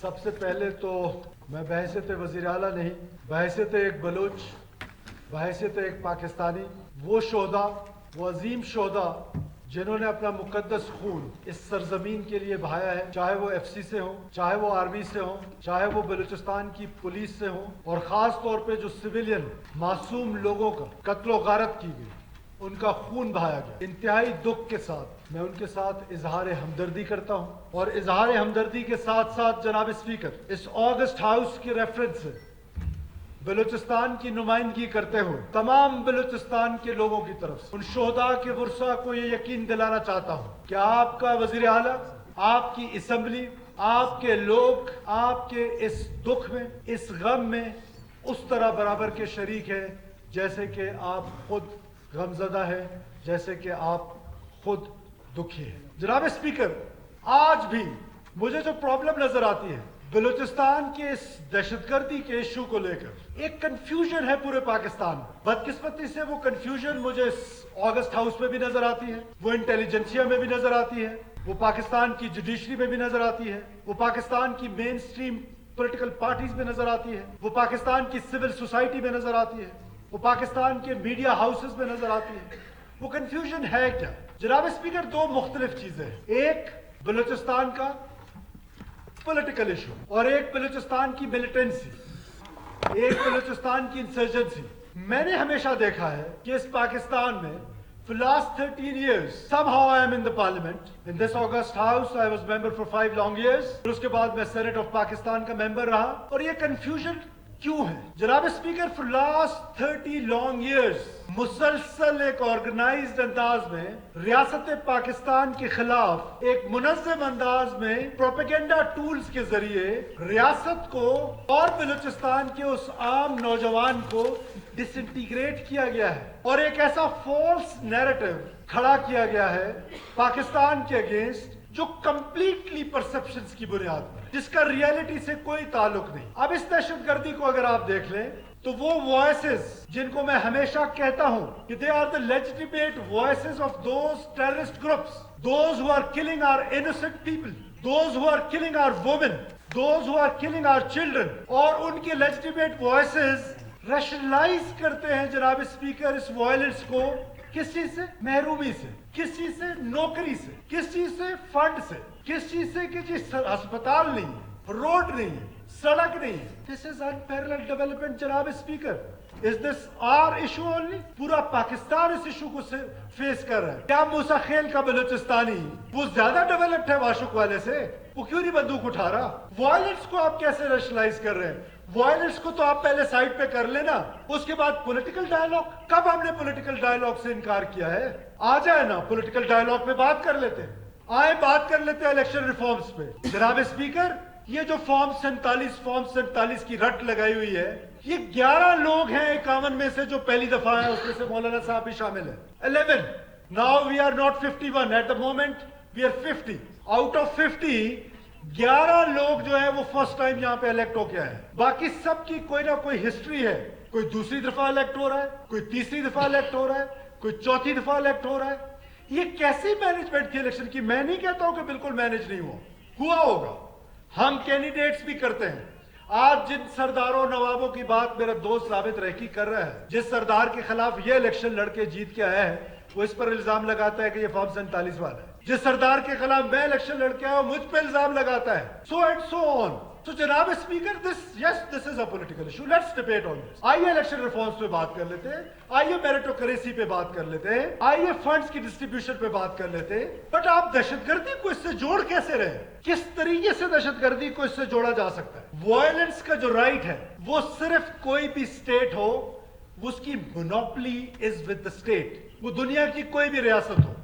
سب سے پہلے تو میں بحیثیت وزیر اعلیٰ نہیں، بحیثیت ایک بلوچ، بحیثیت ایک پاکستانی، وہ شہداء، وہ عظیم شہداء جنہوں نے اپنا مقدس خون اس سرزمین کے لیے بہایا ہے، چاہے وہ ایف سی سے ہوں، چاہے وہ آرمی سے ہوں، چاہے وہ بلوچستان کی پولیس سے ہوں، اور خاص طور پہ جو سویلین معصوم لوگوں کا قتل و غارت کی گئی، ان کا خون بہایا گیا، انتہائی دکھ کے ساتھ میں ان کے ساتھ اظہار ہمدردی کرتا ہوں، اور اظہار ہمدردی کے ساتھ ساتھ جناب اسپیکر، اس آگسٹ ہاؤس کی ریفرنس سے بلوچستان کی نمائندگی کرتے ہوئے تمام بلوچستان کے لوگوں کی طرف سے ان شہداء کے ورثاء کو یہ یقین دلانا چاہتا ہوں کہ آپ کا وزیر اعلیٰ، آپ کی اسمبلی، آپ کے لوگ آپ کے اس دکھ میں، اس غم میں اس طرح برابر کے شریک ہیں جیسے کہ آپ خود غمزدہ ہیں، جیسے کہ آپ خود دکھی ہیں۔ جناب اسپیکر، آج بھی مجھے جو پرابلم نظر آتی ہے بلوچستان کے اس دہشت گردی کے ایشو کو لے کر، ایک کنفیوژن ہے پورے پاکستان میں۔ بدقسمتی سے وہ کنفیوژن مجھے اس آگسٹ ہاؤس میں بھی نظر آتی ہے، وہ انٹیلیجنسیا میں بھی نظر آتی ہے، وہ پاکستان کی جوڈیشری میں بھی نظر آتی ہے، وہ پاکستان کی مین سٹریم پولیٹیکل پارٹیز میں نظر آتی ہے، وہ پاکستان کی سول سوسائٹی میں نظر آتی ہے، وہ پاکستان کے میڈیا ہاؤسز میں نظر آتی ہے۔ وہ کنفیوژن ہے کیا؟ جناب اسپیکر، دو مختلف چیزیں ہیں، ایک بلوچستان کا پولیٹیکل ایشو اور ایک بلوچستان کی ملیٹنسی، ایک بلوچستان کی انسرجنسی۔ میں نے ہمیشہ دیکھا ہے کہ اس پاکستان میں for last 13 years somehow I am in the parliament in this August house. I was member for 5 long years، پھر اس کے بعد میں سینٹ آف پاکستان کا ممبر رہا، اور یہ کنفیوژن کیوں ہے؟ جناب speaker, for last 30 long years مسلسل ایک آرگنائزڈ انداز میں ریاست پاکستان کے خلاف ایک منظم انداز میں پروپیگنڈا ٹولز کے ذریعے ریاست کو اور بلوچستان کے اس عام نوجوان کو ڈس انٹیگریٹ کیا گیا ہے، اور ایک ایسا فالس نیریٹو کھڑا کیا گیا ہے پاکستان کے اگینسٹ جو کمپلیٹلی پرسپشنز کی بنیاد پر، جس کا ریئلٹی سے کوئی تعلق نہیں۔ اب اس دہشت گردی کو اگر آپ دیکھ لیں تو وہ وائسز جن کو میں ہمیشہ کہتا ہوں کہ they are the legitimate voices of those terrorist groups, those who are killing our innocent people, those who are killing our women, those who are killing our children، اور ان کے legitimate voices ریشنلائز کرتے ہیں جناب speaker اس violence کو، کس چیز سے؟ محرومی سے، کس چیز سے؟ نوکری سے، کس چیز سے؟ فنڈ سے، کس چیز سے؟ کہ جی ہسپتال نہیں ہے، روڈ نہیں ہے، سڑک نہیں ہے۔ This is unparalleled development جناب speaker. Is this our issue only؟ پورا پاکستان اس ایشو کو فیس کر رہا ہے۔ کیا موسیٰ خیل کا بلوچستانی وہ زیادہ ڈیولپڈ ہے واشک والے سے؟ وہ کیوں نہیں بندوق اٹھا رہا؟ وائلنس کو آپ کیسے ریشنلائز کر رہے ہیں؟ وائلنس کو تو آپ پہلے سائڈ پہ کر لینا، اس کے بعد پولیٹیکل ڈائیلاگ۔ کب ہم نے پولیٹیکل ڈائیلاگ سے انکار کیا ہے؟ آ جائے نا، پولیٹیکل ڈائیلاگ پہ بات کر لیتے ہیں، آئے بات کر لیتے ہیں الیکشن ریفارمز پہ۔ جناب اسپیکر، یہ جو فارم 47 کی رٹ لگائی ہوئی ہے، یہ 11 لوگ ہیں 51 میں سے جو پہلی دفعہ ہیں، اس میں سے مولانا صاحب بھی شامل ہیں۔ 11 now we are not 51 at the moment we are 50 out of 50 11 لوگ جو ہیں وہ فرسٹ ٹائم یہاں پہ الیکٹ ہو کے آئے ہیں۔ باقی سب کی کوئی نہ کوئی ہسٹری ہے، کوئی دوسری دفعہ الیکٹ ہو رہا ہے، کوئی تیسری دفعہ الیکٹ ہو رہا ہے، کوئی چوتھی دفعہ الیکٹ ہو رہا ہے۔ یہ کیسی مینجمنٹ کی الیکشن کی؟ میں نہیں کہتا ہوں کہ بالکل مینج نہیں ہوا ہوگا، ہم کینڈیڈیٹس بھی کرتے ہیں۔ آج جن سرداروں نوابوں کی بات میرا دوست رابط ریکی کر رہا ہے، جس سردار کے خلاف یہ الیکشن لڑ کے جیت کے آیا ہے، وہ اس پر الزام لگاتا ہے کہ یہ فارم 47 والا ہے۔ جس سردار کے خلاف میں الیکشن لڑ کے آیا مجھ پہ الزام لگاتا ہے، سو اینڈ سو آن۔ تو جناب speaker, this is a political issue. Let's debate on this. آئیے الیکشن ریفارمز پہ بات کر لیتے ہیں، آئیے میریٹوکریسی پہ بات کر لیتے ہیں، آئیے فنڈز کی ڈسٹریبیوشن پہ بات کر لیتے ہیں۔ بٹ آپ دہشت گردی کو اس سے جوڑ کیسے رہے؟ کس طریقے سے دہشت گردی کو اس سے جوڑا جا سکتا ہے؟ وائلنس کا جو رائٹ ہے وہ صرف کوئی بھی اسٹیٹ ہو، اس کی monopoly is with the state, وہ دنیا کی کوئی بھی ریاست ہو،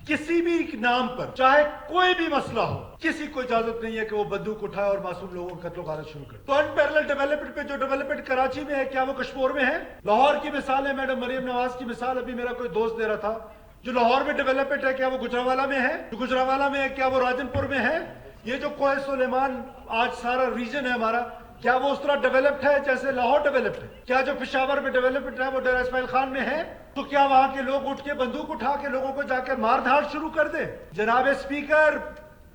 کسی بھی نام پر چاہے کوئی بھی مسئلہ ہو، کسی کو اجازت نہیں ہے کہ وہ بندوق اٹھائے اور معصوم لوگوں کا قتل و غارت شروع کرے۔ تو انپیرلل ڈیولپمنٹ پہ جو ڈیولپمنٹ کراچی میں ہے، کیا وہ کشمور میں ہے؟ لاہور کی مثال ہے، میڈم مریم نواز کی مثال ابھی میرا کوئی دوست دے رہا تھا، جو لاہور میں ڈیولپمنٹ ہے، کیا وہ گجرانوالہ میں ہے؟ جو گجرانوالہ میں ہے، کیا وہ راجن پور میں ہے؟ یہ جو کوہ سلیمان آج سارا ریجن ہے ہمارا، کیا وہ اس طرح ڈیولپڈ ہے جیسے لاہور ڈیولپڈ ہے؟ کیا جو پشاور میں ڈیولپمنٹ ہے وہ ڈیرہ اسماعیل خان میں ہے؟ تو کیا وہاں کے لوگ اٹھ کے بندوق اٹھا کے لوگوں کو جا کے مار دھاڑ شروع کر دیں؟ جناب speaker,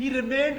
he remained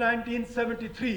1973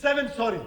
7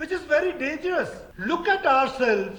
which is very dangerous. Look at ourselves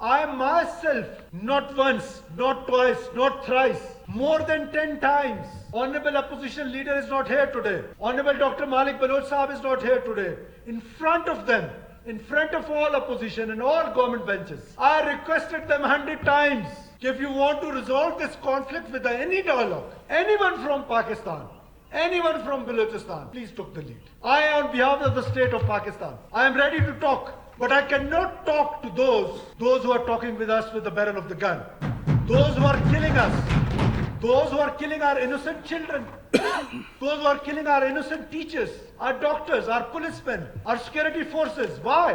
I myself, not once, not twice, not thrice, more than 10 times. Honorable opposition leader is not here today. Honorable Dr. Malik Baloch Sahab is not here today. In front of them, in front of all opposition and all government benches, I requested them 100 times. If you want to resolve this conflict with any dialogue, anyone from Pakistan, anyone from Balochistan, please took the lead. I, on behalf of the state of Pakistan, I am ready to talk, but I cannot talk to those who are talking with us with the barrel of the gun, those who are killing us, those who are killing our innocent children, those who are killing our innocent teachers, our doctors, our policemen, our security forces. Why?